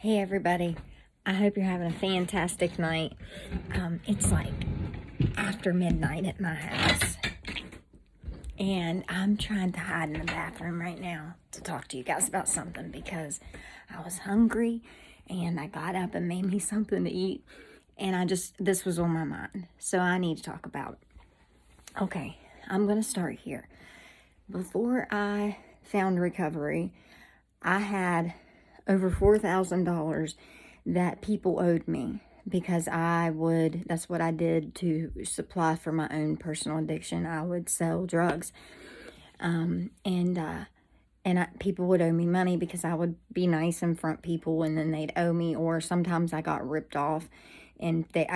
Hey everybody, I hope you're having a fantastic night. It's like after midnight at my house, and I'm trying to hide in the bathroom right now to talk to you guys about something because I was hungry and I got up and made me something to eat, and this was on my mind, so I need to talk about it. Okay, I'm gonna start here. Before I found recovery, I had over $4,000 that people owed me because that's what I did to supply for my own personal addiction. I would sell drugs. People would owe me money because I would be nice in front people and then they'd owe me, or sometimes I got ripped off and they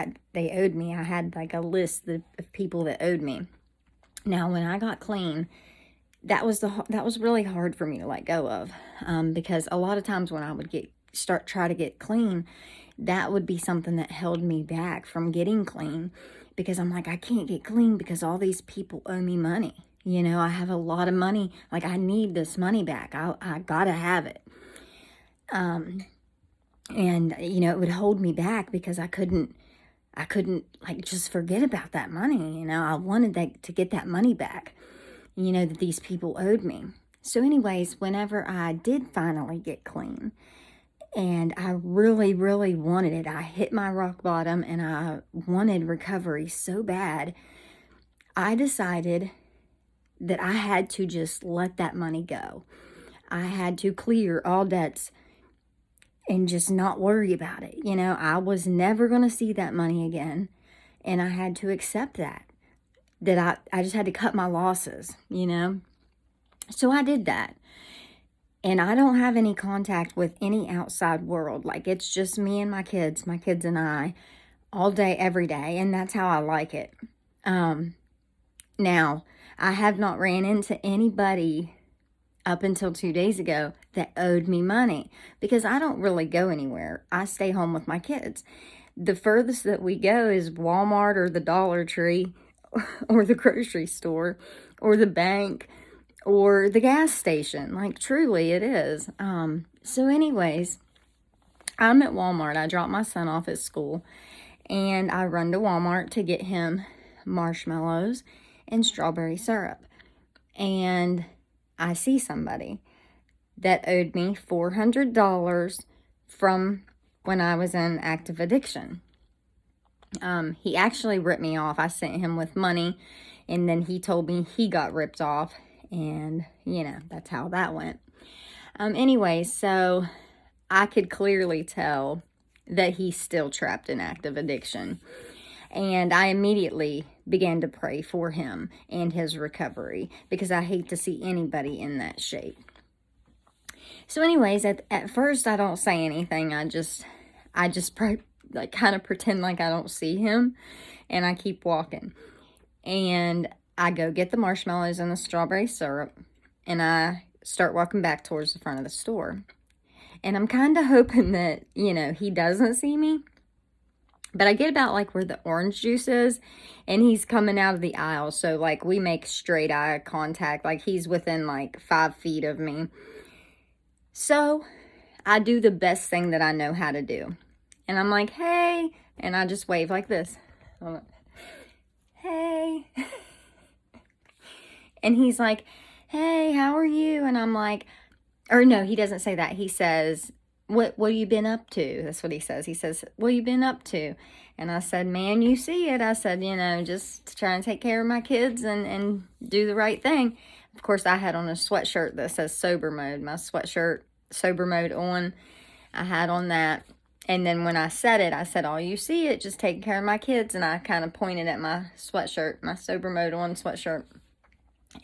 owed me. I had like a list of people that owed me. Now, when I got clean, that was really hard for me to let go of, because a lot of times when I would try to get clean, that would be something that held me back from getting clean, because I'm like, I can't get clean because all these people owe me money. I have a lot of money. Like, I need this money back. I gotta have it. It would hold me back because I couldn't like just forget about that money. I wanted to get that money back, that these people owed me. So anyways, whenever I did finally get clean, and I really, really wanted it, I hit my rock bottom and I wanted recovery so bad, I decided that I had to just let that money go. I had to clear all debts and just not worry about it. I was never going to see that money again, and I had to accept that I just had to cut my losses. So I did that. And I don't have any contact with any outside world. Like, it's just me and my kids and I, all day, every day. And that's how I like it. Now, I have not ran into anybody up until 2 days ago that owed me money, because I don't really go anywhere. I stay home with my kids. The furthest that we go is Walmart or the Dollar Tree or the grocery store or the bank or the gas station. Like, truly it is. So anyways, I'm at Walmart. I drop my son off at school and I run to Walmart to get him marshmallows and strawberry syrup. And I see somebody that owed me $400 from when I was in active addiction. He actually ripped me off. I sent him with money, and then he told me he got ripped off, and that's how that went. Anyway, so I could clearly tell that he's still trapped in active addiction, and I immediately began to pray for him and his recovery, because I hate to see anybody in that shape. So anyways, at first I don't say anything. I just pray, like, kind of pretend like I don't see him, and I keep walking. And I go get the marshmallows and the strawberry syrup, and I start walking back towards the front of the store. And I'm kind of hoping that, he doesn't see me. But I get about like where the orange juice is, and he's coming out of the aisle. So like we make straight eye contact, like he's within like 5 feet of me. So I do the best thing that I know how to do. And I'm like, hey, and I just wave like this. I'm like, hey. And he's like, hey, how are you? And I'm like, or no, he doesn't say that. He says, what have you been up to? That's what he says. He says, what have you been up to? And I said, man, you see it. I said, just trying to take care of my kids and do the right thing. Of course, I had on a sweatshirt that says sober mode. My sweatshirt, sober mode on. I had on that. And then when I said it, I said, oh, you see it, just taking care of my kids. And I kind of pointed at my sweatshirt, my sober mode on sweatshirt.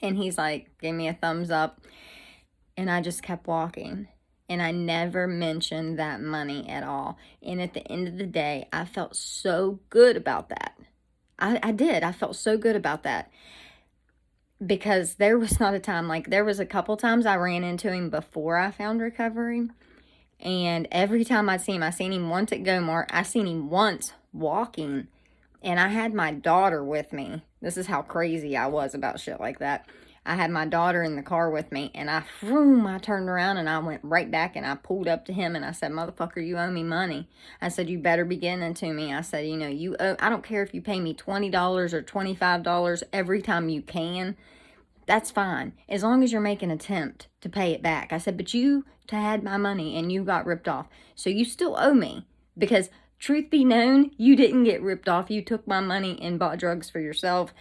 And he's like, gave me a thumbs up. And I just kept walking. And I never mentioned that money at all. And at the end of the day, I felt so good about that. I did. I felt so good about that. Because there was not a time, like there was a couple times I ran into him before I found recovery. And every time I seen him once at Gomart. I seen him once walking. And I had my daughter with me. This is how crazy I was about shit like that. I had my daughter in the car with me, and I turned around and I went right back and I pulled up to him and I said, "Motherfucker, you owe me money." I said, "You better be getting it to me." I said, "You know, I don't care if you pay me $20 or $25 every time you can. That's fine, as long as you're making an attempt to pay it back." I said, "But you had my money and you got ripped off. So you still owe me, because truth be known, you didn't get ripped off. You took my money and bought drugs for yourself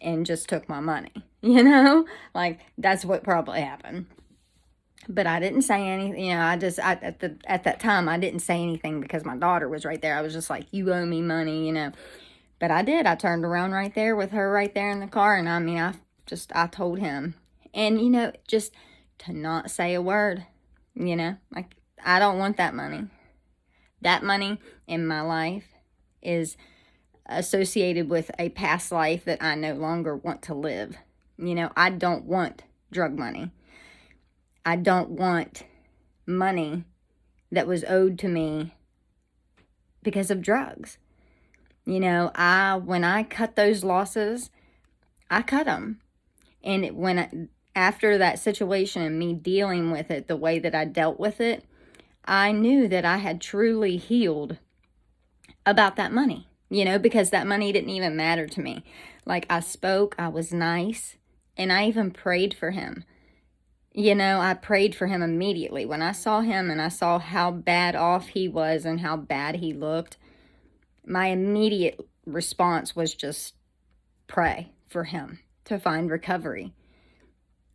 and just took my money." You know, like, that's what probably happened. But I didn't say anything. You know, at that time, I didn't say anything because my daughter was right there. I was just like, "You owe me money," you know. But I did. I turned around right there with her right there in the car. And I mean, I told him. And, you know, just to not say a word, you know, like, I don't want that money. That money in my life is associated with a past life that I no longer want to live. You know, I don't want drug money. I don't want money that was owed to me because of drugs. You know, when I cut those losses, I cut them. And after that situation and me dealing with it the way that I dealt with it, I knew that I had truly healed about that money, you know, because that money didn't even matter to me. Like, I spoke, I was nice, and I even prayed for him. You know, I prayed for him immediately. When I saw him and I saw how bad off he was and how bad he looked, my immediate response was just pray for him to find recovery.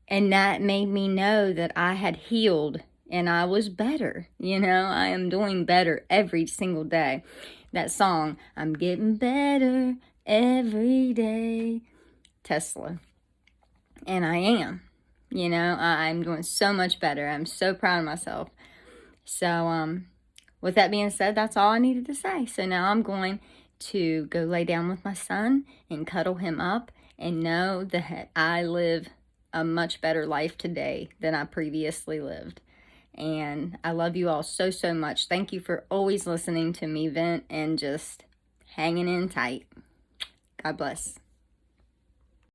And that made me know that I had healed and I was better. You know, I am doing better every single day. That song, "I'm getting better every day," Tesla. And I am. You know, I'm doing so much better. I'm so proud of myself. So, with that being said, that's all I needed to say. So now I'm going to go lay down with my son and cuddle him up and know that I live a much better life today than I previously lived. And I love you all so, so much. Thank you for always listening to me vent and just hanging in tight. God bless.